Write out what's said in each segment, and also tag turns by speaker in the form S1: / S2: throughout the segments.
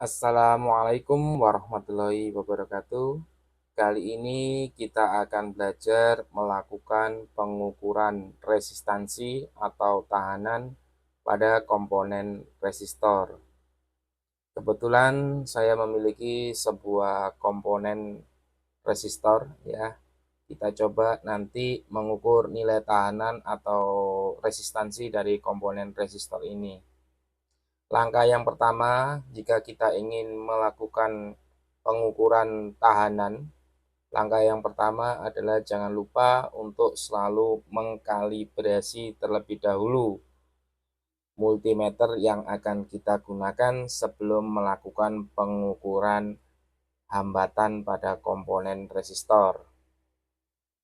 S1: Assalamualaikum warahmatullahi wabarakatuh. Kali ini kita akan belajar melakukan pengukuran resistansi atau tahanan pada komponen resistor. Kebetulan saya memiliki sebuah komponen resistor ya. Kita coba nanti mengukur nilai tahanan atau resistansi dari komponen resistor ini. Langkah yang pertama, jika kita ingin melakukan pengukuran tahanan, langkah yang pertama adalah jangan lupa untuk selalu mengkalibrasi terlebih dahulu multimeter yang akan kita gunakan sebelum melakukan pengukuran hambatan pada komponen resistor.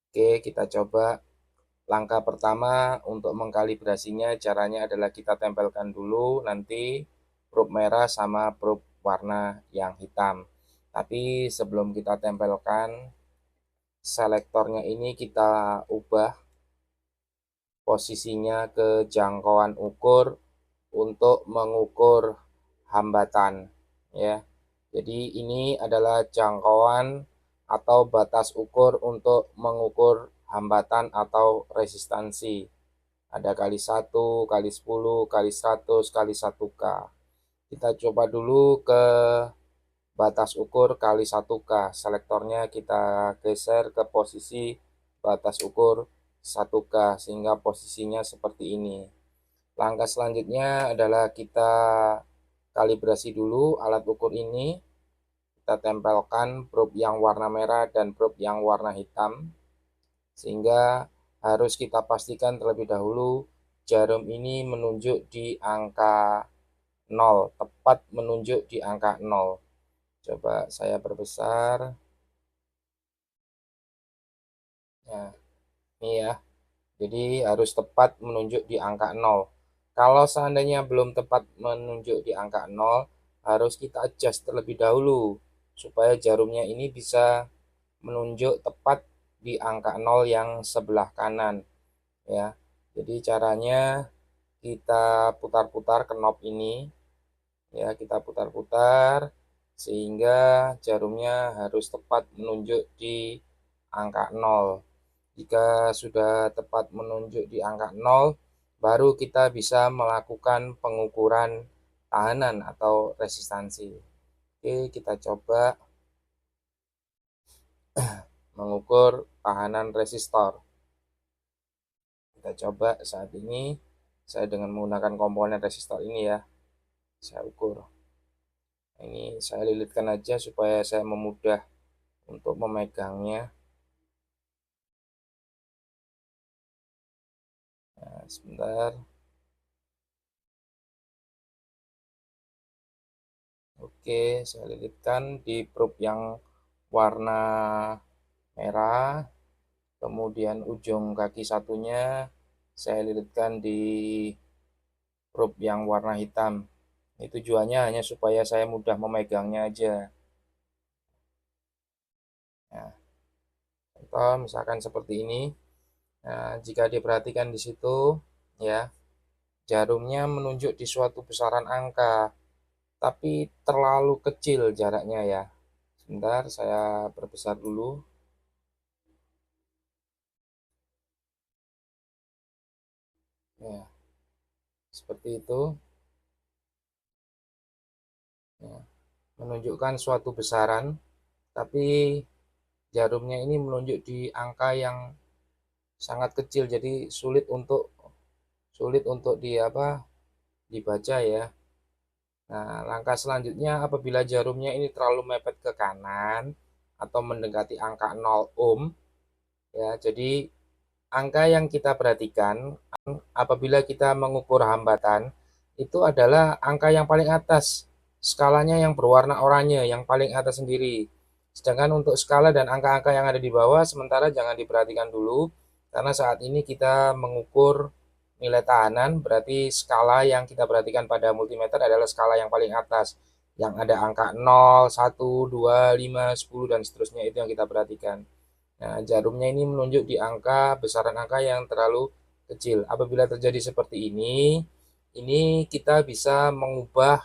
S1: Oke, kita coba. Langkah pertama untuk mengkalibrasinya, caranya adalah kita tempelkan dulu nanti probe merah sama probe warna yang hitam. Tapi sebelum kita tempelkan, selektornya ini kita ubah posisinya ke jangkauan ukur untuk mengukur hambatan ya. Jadi ini adalah jangkauan atau batas ukur untuk mengukur hambatan atau resistansi. Ada kali 1, kali 10, kali 100, kali 1K. Kita coba dulu ke batas ukur kali 1K. Selektornya kita geser ke posisi batas ukur 1K sehingga posisinya seperti ini. Langkah selanjutnya adalah kita kalibrasi dulu alat ukur ini. Kita tempelkan probe yang warna merah dan probe yang warna hitam. Sehingga harus kita pastikan terlebih dahulu jarum ini menunjuk di angka 0, tepat menunjuk di angka 0. Coba saya perbesar. Nah, ini ya. Jadi harus tepat menunjuk di angka 0. Kalau seandainya belum tepat menunjuk di angka 0, harus kita adjust terlebih dahulu supaya jarumnya ini bisa menunjuk tepat di angka 0 yang sebelah kanan ya. Jadi caranya kita putar-putar knob ini ya, kita putar-putar sehingga jarumnya harus tepat menunjuk di angka 0. Jika sudah tepat menunjuk di angka 0, baru kita bisa melakukan pengukuran tahanan atau resistansi. Oke, kita coba mengukur tahanan resistor. Kita coba saat ini, saya dengan menggunakan komponen resistor ini ya, saya ukur. Ini saya lilitkan aja supaya saya memudah untuk memegangnya. Nah, sebentar. Oke, saya lilitkan di probe yang warna merah. Kemudian ujung kaki satunya saya lilitkan di probe yang warna hitam. Ini tujuannya hanya supaya saya mudah memegangnya aja. Nah, contoh misalkan seperti ini. Nah, jika diperhatikan di situ ya, jarumnya menunjuk di suatu besaran angka, tapi terlalu kecil jaraknya ya. Sebentar, saya perbesar dulu. Ya, seperti itu. Ya, menunjukkan suatu besaran, tapi jarumnya ini menunjuk di angka yang sangat kecil, jadi sulit untuk dibaca ya. Nah, langkah selanjutnya apabila jarumnya ini terlalu mepet ke kanan atau mendekati angka 0 ohm ya. Jadi angka yang kita perhatikan apabila kita mengukur hambatan itu adalah angka yang paling atas. Skalanya yang berwarna oranye, yang paling atas sendiri. Sedangkan untuk skala dan angka-angka yang ada di bawah sementara jangan diperhatikan dulu karena saat ini kita mengukur nilai tahanan, berarti skala yang kita perhatikan pada multimeter adalah skala yang paling atas yang ada angka 0, 1, 2, 5, 10 dan seterusnya, itu yang kita perhatikan. Nah, jarumnya ini menunjuk di angka besaran angka yang terlalu kecil. Apabila terjadi seperti ini kita bisa mengubah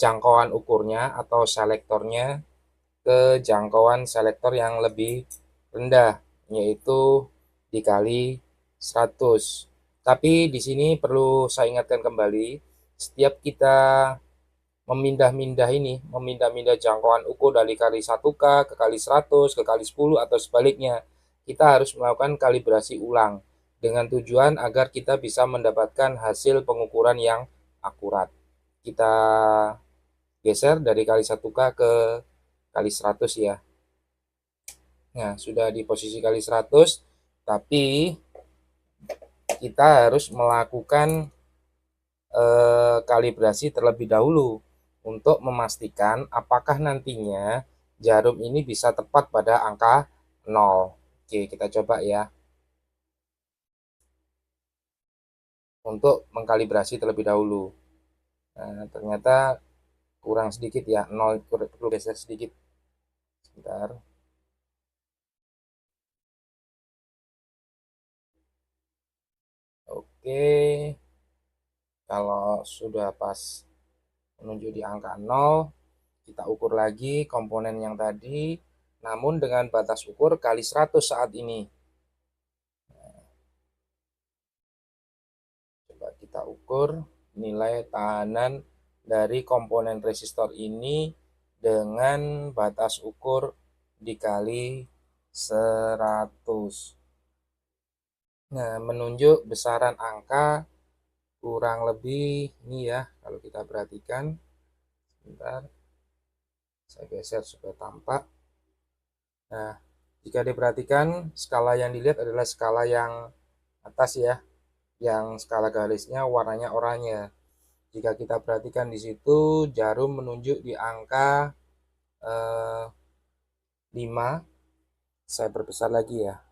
S1: jangkauan ukurnya atau selektornya ke jangkauan selektor yang lebih rendah, yaitu dikali 100. Tapi di sini perlu saya ingatkan kembali, setiap kita memindah-mindah jangkauan ukur dari kali 1K ke kali 100, ke kali 10, atau sebaliknya, kita harus melakukan kalibrasi ulang dengan tujuan agar kita bisa mendapatkan hasil pengukuran yang akurat. Kita geser dari kali 1K ke kali 100 ya. Nah, sudah di posisi kali 100, tapi kita harus melakukan kalibrasi terlebih dahulu untuk memastikan apakah nantinya jarum ini bisa tepat pada angka 0. Oke, kita coba ya. Untuk mengkalibrasi terlebih dahulu. Nah, ternyata kurang sedikit ya, 0 perlu geser sedikit. Sebentar. Oke, kalau sudah pas menuju di angka 0, kita ukur lagi komponen yang tadi, namun dengan batas ukur kali 100 saat ini. Coba kita ukur nilai tahanan dari komponen resistor ini dengan batas ukur dikali 100. Nah, menunjuk besaran angka kurang lebih ini ya, kalau kita perhatikan. Sebentar, saya geser supaya tampak. Nah, jika diperhatikan, skala yang dilihat adalah skala yang atas ya, yang skala garisnya warnanya oranye. Jika kita perhatikan di situ, jarum menunjuk di angka 5. Saya perbesar lagi ya,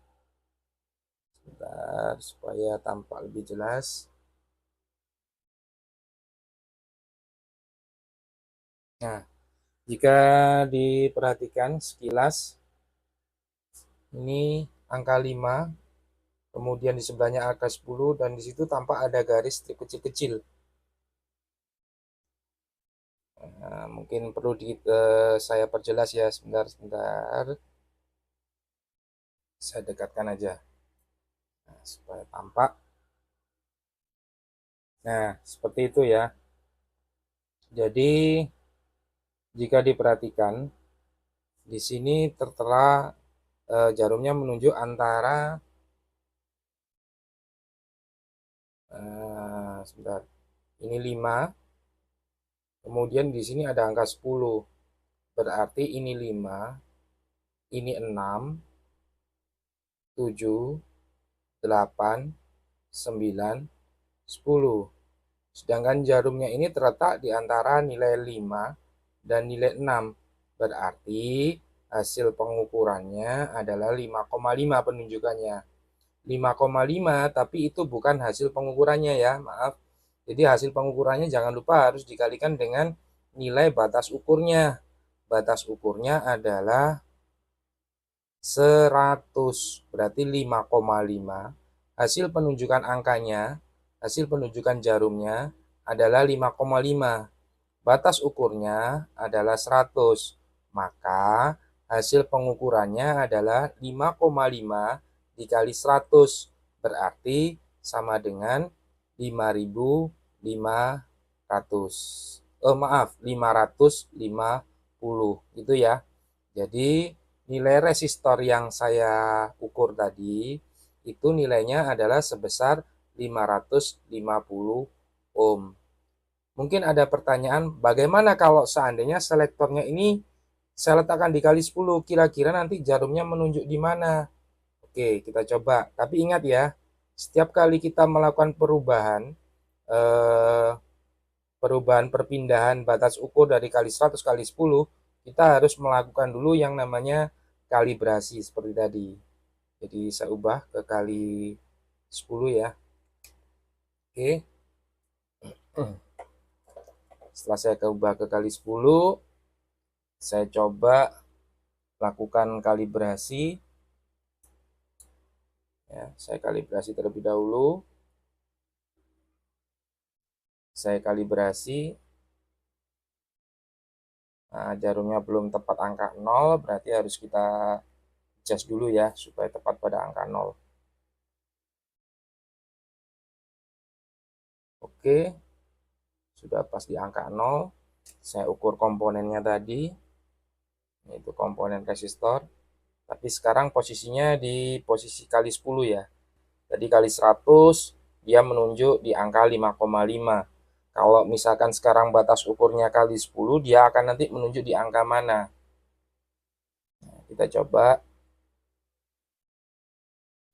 S1: sebentar supaya tampak lebih jelas. Nah, jika diperhatikan sekilas, ini angka 5, kemudian di sebelahnya angka 10, dan di situ tampak ada garis strip kecil-kecil. Nah, mungkin perlu saya perjelas ya, sebentar. Saya dekatkan aja, nah, supaya tampak. Nah, seperti itu ya. Jadi, jika diperhatikan, di sini tertera jarumnya menunjuk antara sebentar. Ini 5, kemudian di sini ada angka 10. Berarti ini 5, ini 6, 7, 8, 9, 10. Sedangkan jarumnya ini terletak di antara nilai 5 dan nilai 6. Berarti hasil pengukurannya adalah 5,5 penunjukannya. 5,5, tapi itu bukan hasil pengukurannya ya, maaf. Jadi hasil pengukurannya jangan lupa harus dikalikan dengan nilai batas ukurnya. Batas ukurnya adalah 100, berarti 5,5. Hasil penunjukan angkanya, hasil penunjukan jarumnya adalah 5,5. Batas ukurnya adalah 100. Maka hasil pengukurannya adalah 5,5 dikali 100. Berarti sama dengan 5.500. Maaf, 550 itu ya. Jadi nilai resistor yang saya ukur tadi itu nilainya adalah sebesar 550 ohm. Mungkin ada pertanyaan, bagaimana kalau seandainya selektornya ini saya letakkan dikali 10, kira-kira nanti jarumnya menunjuk di mana? Oke, kita coba. Tapi ingat ya, setiap kali kita melakukan eh, perubahan perpindahan batas ukur dari kali 100 kali 10, kita harus melakukan dulu yang namanya kalibrasi seperti tadi. Jadi saya ubah ke kali 10 ya. Oke. Setelah saya ubah ke kali 10, saya coba lakukan kalibrasi. Ya, saya kalibrasi terlebih dahulu. Saya kalibrasi. Nah, jarumnya belum tepat angka 0, berarti harus kita adjust dulu ya, supaya tepat pada angka 0. Oke, sudah pas di angka 0. Saya ukur komponennya tadi, yaitu komponen resistor. Tapi sekarang posisinya di posisi kali 10 ya. Jadi kali 100, dia menunjuk di angka 5,5. Kalau misalkan sekarang batas ukurnya kali 10, dia akan nanti menunjuk di angka mana? Nah, kita coba.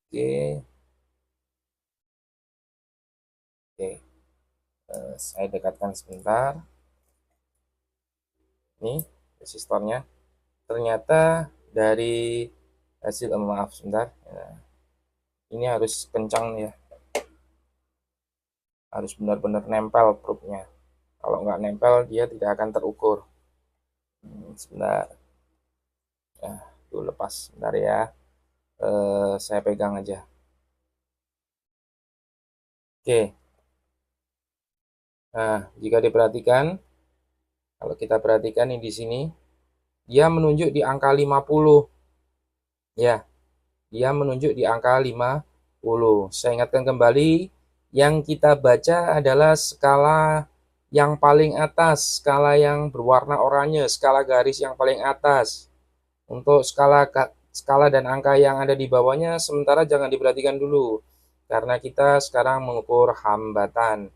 S1: Oke. Oke. Saya dekatkan sebentar. Nih, resistornya. Ternyata dari hasil, maaf sebentar. Nah, ini harus kencang ya. Harus benar-benar nempel probe-nya. Kalau nggak nempel, dia tidak akan terukur. Sebentar. Ya, itu lepas. Sebentar ya. Saya pegang aja. Oke. Nah, jika diperhatikan, kalau kita perhatikan nih di sini, dia menunjuk di angka 50. Ya, dia menunjuk di angka 50. Saya ingatkan kembali, yang kita baca adalah skala yang paling atas, skala yang berwarna oranye, skala garis yang paling atas. Untuk skala dan angka yang ada di bawahnya sementara jangan diperhatikan dulu, karena kita sekarang mengukur hambatan.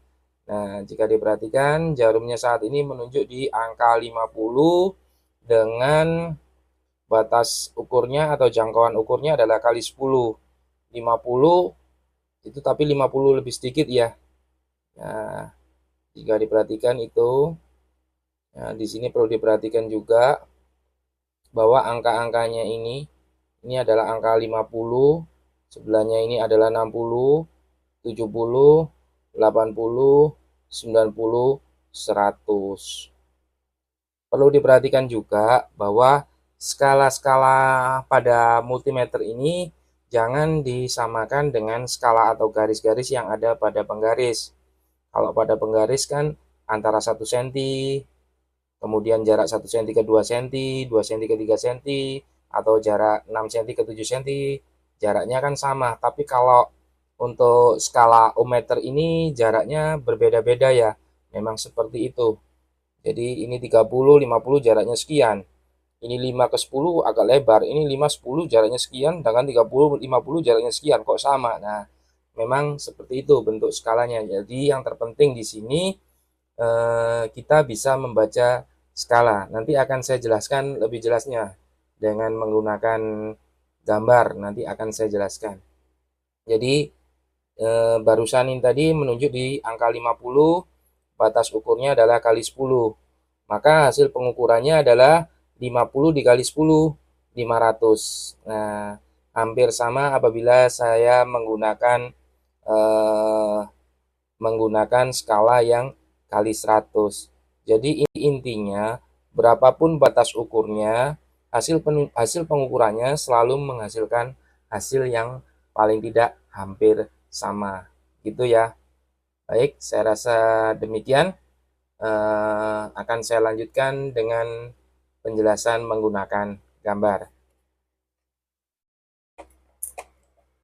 S1: Nah, jika diperhatikan jarumnya saat ini menunjuk di angka 50 dengan batas ukurnya atau jangkauan ukurnya adalah kali 10. 50 itu, tapi 50 lebih sedikit ya. Nah, jika diperhatikan itu, nah di sini perlu diperhatikan juga bahwa angka-angkanya ini adalah angka 50, sebelahnya ini adalah 60, 70, 80, 90, 100. Perlu diperhatikan juga bahwa skala-skala pada multimeter ini jangan disamakan dengan skala atau garis-garis yang ada pada penggaris. Kalau pada penggaris kan antara 1 cm, kemudian jarak 1 cm ke 2 cm, 2 cm ke 3 cm, atau jarak 6 cm ke 7 cm, jaraknya kan sama. Tapi kalau untuk skala ohmmeter ini jaraknya berbeda-beda ya, memang seperti itu. Jadi ini 30, 50 jaraknya sekian. Ini 5 ke 10 agak lebar, ini 5, 10 jaraknya sekian, dengan 30, 50 jaraknya sekian, kok sama. Nah, memang seperti itu bentuk skalanya. Jadi yang terpenting di sini kita bisa membaca skala. Nanti akan saya jelaskan lebih jelasnya dengan menggunakan gambar, nanti akan saya jelaskan. Jadi barusan ini tadi menunjuk di angka 50, batas ukurnya adalah kali 10. Maka hasil pengukurannya adalah 50 dikali 10, 500. Nah, hampir sama apabila saya menggunakan skala yang kali 100. Jadi intinya, berapapun batas ukurnya, hasil pengukurannya selalu menghasilkan hasil yang paling tidak hampir sama. Gitu ya. Baik, saya rasa demikian. Akan saya lanjutkan dengan penjelasan menggunakan gambar.